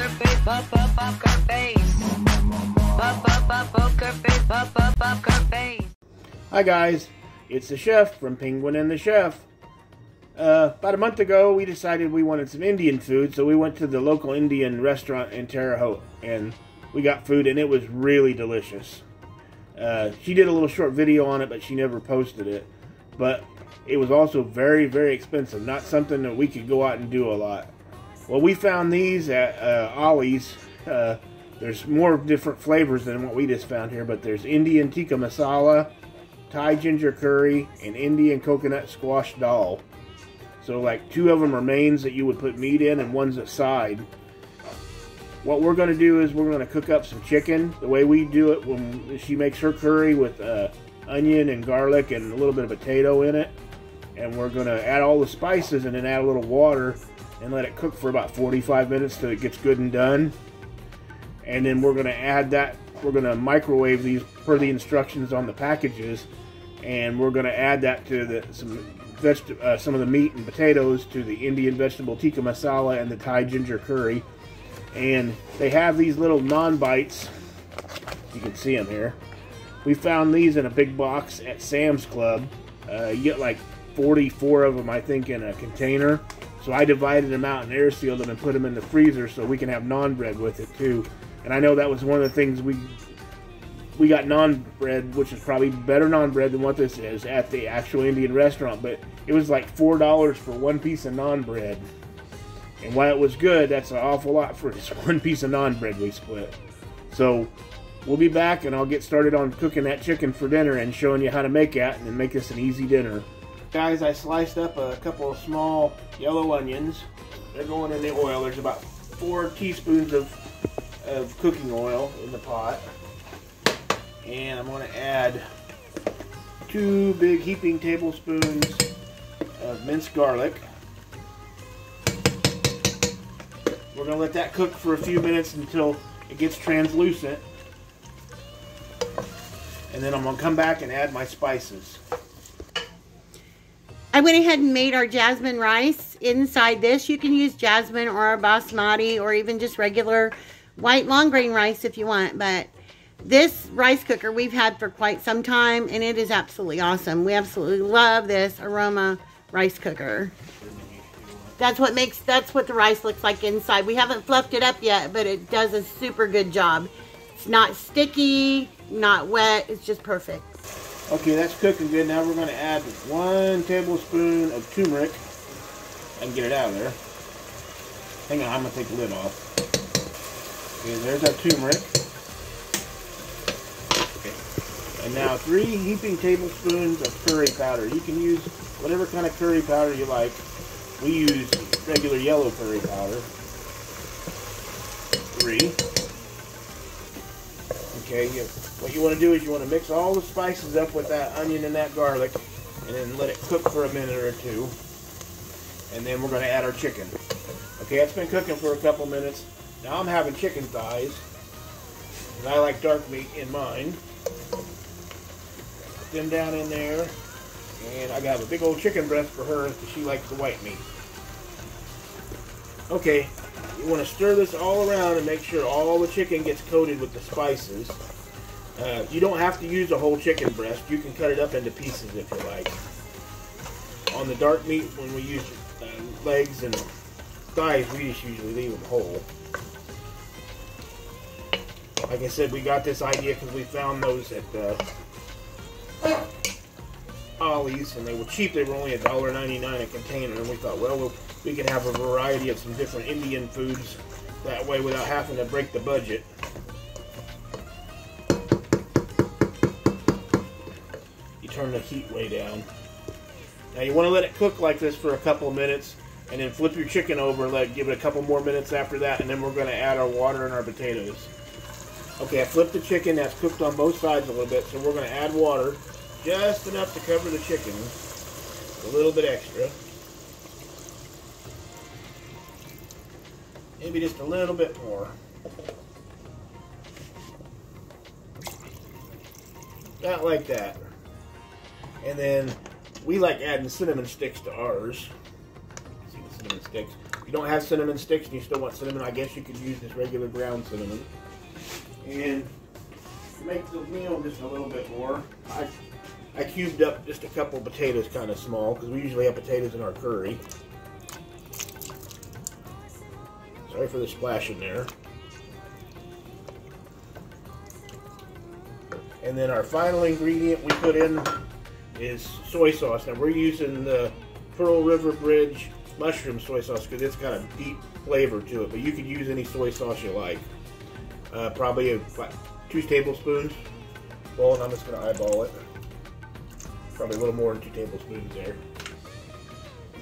poker face, poker face. Poker face. Hi guys, it's the chef from Penguin and the Chef. About a month ago, we decided we wanted some Indian food, so we went to the local Indian restaurant in Terre Haute, and we got food, and it was really delicious. She did a little short video on it, but she never posted it. But it was also very, very expensive, not something that we could go out and do a lot. Well, we found these at Ollie's. There's more different flavors than what we just found here, but there's Indian tikka masala, Thai ginger curry, and Indian coconut squash dal. So like 2 of them are mains that you would put meat in and one's a side. What we're going to do is we're going to cook up some chicken the way we do it when she makes her curry with onion and garlic and a little bit of potato in it. And we're going to add all the spices and then add a little water and let it cook for about 45 minutes till it gets good and done. And then we're going to add that, we're going to microwave these per the instructions on the packages. And we're going to add that to some of the meat and potatoes to the Indian vegetable tikka masala and the Thai ginger curry. And they have these little naan bites. You can see them here. We found these in a big box at Sam's Club. You get like 44 of them, I think, in a container. So I divided them out and air sealed them and put them in the freezer so we can have naan bread with it too. And I know that was one of the things we got naan bread, which is probably better naan bread than what this is at the actual Indian restaurant. But it was like $4 for 1 piece of naan bread. And while it was good, that's an awful lot for just 1 piece of naan bread we split. So we'll be back and I'll get started on cooking that chicken for dinner and showing you how to make that and then make this an easy dinner. Guys, I sliced up a couple of small yellow onions. They're going in the oil. There's about 4 teaspoons of cooking oil in the pot. And I'm going to add 2 big heaping tablespoons of minced garlic. We're going to let that cook for a few minutes until it gets translucent. And then I'm going to come back and add my spices. I went ahead and made our jasmine rice inside this. You can use jasmine or basmati or even just regular white long grain rice if you want. But this rice cooker we've had for quite some time and it is absolutely awesome. We absolutely love this Aroma rice cooker. That's what the rice looks like inside. We haven't fluffed it up yet, but it does a super good job. It's not sticky, not wet, it's just perfect. Okay, that's cooking good. Now we're going to add 1 tablespoon of turmeric and get it out of there. Hang on, I'm going to take the lid off. Okay, there's our turmeric. Okay. And now 3 heaping tablespoons of curry powder. You can use whatever kind of curry powder you like. We use regular yellow curry powder. 3. Okay, what you want to do is you want to mix all the spices up with that onion and that garlic and then let it cook for a minute or 2. And then we're going to add our chicken. Okay, it's been cooking for a couple minutes. Now I'm having chicken thighs. And I like dark meat in mine. Put them down in there. And I got a big old chicken breast for her because she likes the white meat. Okay, you want to stir this all around and make sure all the chicken gets coated with the spices. You don't have to use a whole chicken breast. You can cut it up into pieces if you like. On the dark meat, when we use legs and thighs, we just usually leave them whole. Like I said, we got this idea because we found those at Ollie's, and they were cheap. They were only $1.99 a container, and we thought, well, we can have a variety of some different Indian foods that way without having to break the budget. You turn the heat way down. Now you want to let it cook like this for a couple of minutes, and then flip your chicken over and give it a couple more minutes after that, and then we're going to add our water and our potatoes. Okay, I flipped the chicken. That's cooked on both sides a little bit, so we're going to add water. Just enough to cover the chicken. A little bit extra. Maybe just a little bit more. Not like that. And then we like adding cinnamon sticks to ours. See the cinnamon sticks. You you don't have cinnamon sticks and you still want cinnamon, I guess you could use this regular ground cinnamon. And to make the meal just a little bit more, I cubed up just a couple of potatoes kind of small, because we usually have potatoes in our curry. Sorry for the splash in there. And then our final ingredient we put in is soy sauce. Now we're using the Pearl River Bridge mushroom soy sauce because it's got a deep flavor to it, but you could use any soy sauce you like. Probably about 2 tablespoons. Well, and I'm just going to eyeball it. Probably a little more than 2 tablespoons there.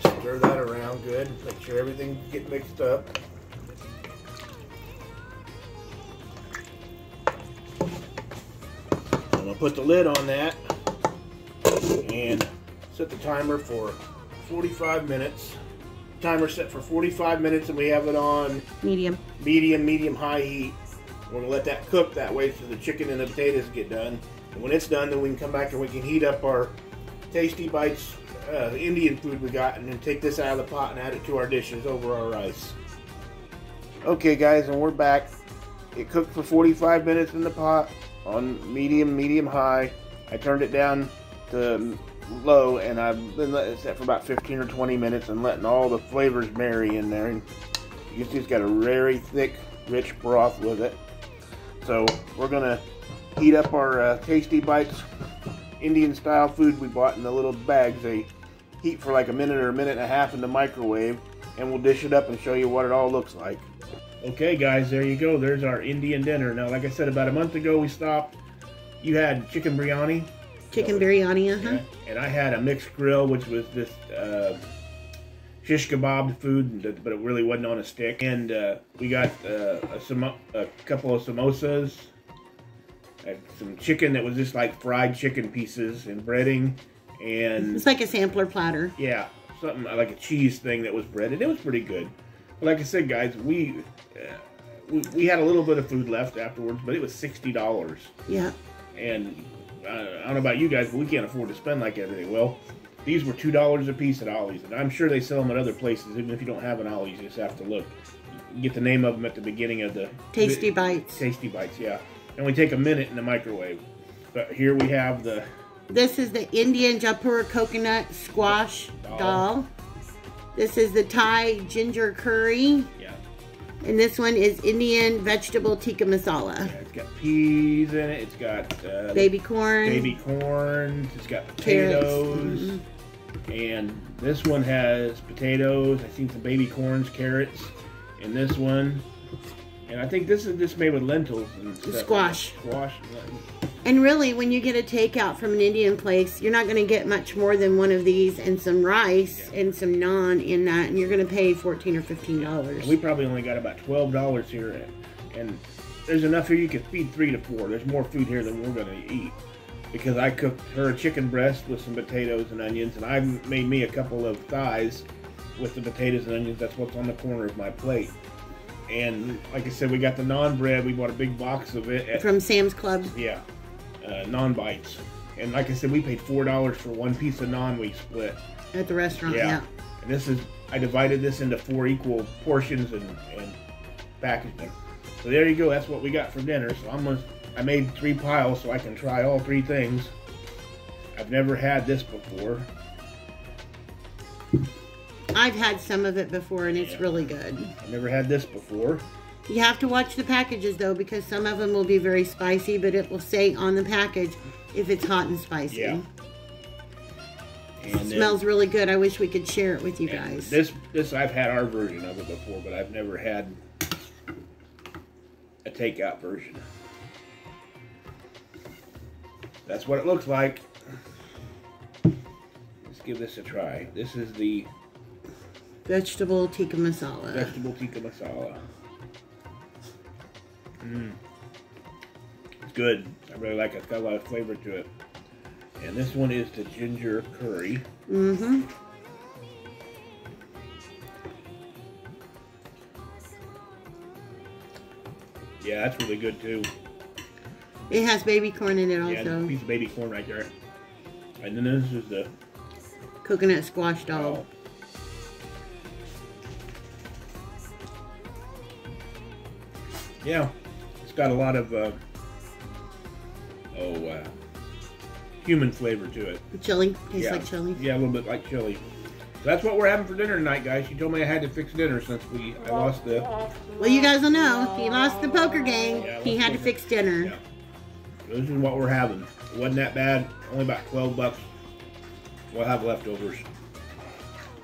Just stir that around good. Make sure everything gets mixed up. I'm going to put the lid on that and set the timer for 45 minutes. Timer set for 45 minutes and we have it on medium, high heat. We're going to let that cook that way so the chicken and the potatoes get done. And when it's done, then we can come back and we can heat up our Tasty Bites Indian food we got, and then take this out of the pot and add it to our dishes over our rice. Okay guys, and we're back. It cooked for 45 minutes in the pot on medium high. I turned it down to low, and I've been letting it set for about 15 or 20 minutes and letting all the flavors marry in there. And you can see it's got a very thick, rich broth with it. So we're gonna heat up our Tasty Bites Indian style food we bought in the little bags. They heat for like a minute or a minute and a half in the microwave, and we'll dish it up and show you what it all looks like. Okay guys, there you go. There's our Indian dinner. Now, like I said, about a month ago we stopped. You had chicken biryani. Chicken biryani, yeah. And I had a mixed grill, which was this shish kebab food, but it really wasn't on a stick. And we got a couple of samosas, some chicken that was just like fried chicken pieces and breading, and it's like a sampler platter. Yeah, something like a cheese thing that was breaded. It was pretty good. But like I said, guys, we had a little bit of food left afterwards, but it was $60. Yeah. And I don't know about you guys, but we can't afford to spend like everything. Well, these were $2 a piece at Ollie's, and I'm sure they sell them at other places. Even if you don't have an Ollie's, you just have to look. You get the name of them at the beginning of the Tasty Bites. Tasty Bites, yeah. And we take a minute in the microwave. But here we have the... This is the Indian Jaipur coconut squash dal. This is the Thai ginger curry. Yeah. And this one is Indian vegetable tikka masala. Yeah, it's got peas in it. It's got baby corn. It's got potatoes. Mm-hmm. And this one has potatoes. I've seen some baby corns, carrots. And this one, and I think this is just made with lentils and stuff. Squash. Squash. And really, when you get a takeout from an Indian place, you're not going to get much more than one of these and some rice and some naan in that, and you're going to pay $14 or $15. We probably only got about $12 here, and there's enough here you could feed 3 to 4. There's more food here than we're going to eat, because I cooked her a chicken breast with some potatoes and onions, and I made me a couple of thighs with the potatoes and onions. That's what's on the corner of my plate. And like I said, we got the naan bread. We bought a big box of it from Sam's Club. Yeah. Naan bites, and like I said, we paid $4 for one piece of naan we split at the restaurant. Yeah. And this is, I divided this into 4 equal portions and packaged them. So there you go. That's what we got for dinner. So I made 3 piles so I can try all 3 things. I've never had this before. I've had some of it before, and it's really good. I've never had this before. You have to watch the packages, though, because some of them will be very spicy, but it will say on the package if it's hot and spicy. Yeah. And it smells really good. I wish we could share it with you guys. This I've had our version of it before, but I've never had a takeout version. That's what it looks like. Let's give this a try. This is the vegetable tikka masala. Vegetable tikka masala. It's good. I really like it. It's got a lot of flavor to it. And this one is the ginger curry. Mm-hmm. Yeah, that's really good too. It has baby corn in it also. Yeah, a piece of baby corn right there. And then this is the coconut squash dal. Yeah, it's got a lot of human flavor to it. Chili. Tastes Yeah. like chili. Yeah, a little bit like chili. So that's what we're having for dinner tonight, guys. She told me I had to fix dinner since I lost the. Well, you guys will know. He lost the poker game. Yeah, He had to fix dinner. Yeah. This is what we're having. It wasn't that bad. Only about $12. We'll have leftovers.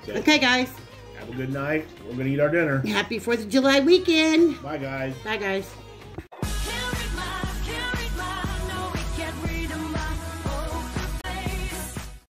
So, Okay, guys. have a good night. We're gonna eat our dinner. Happy 4th of July weekend. Bye, guys. Bye, guys.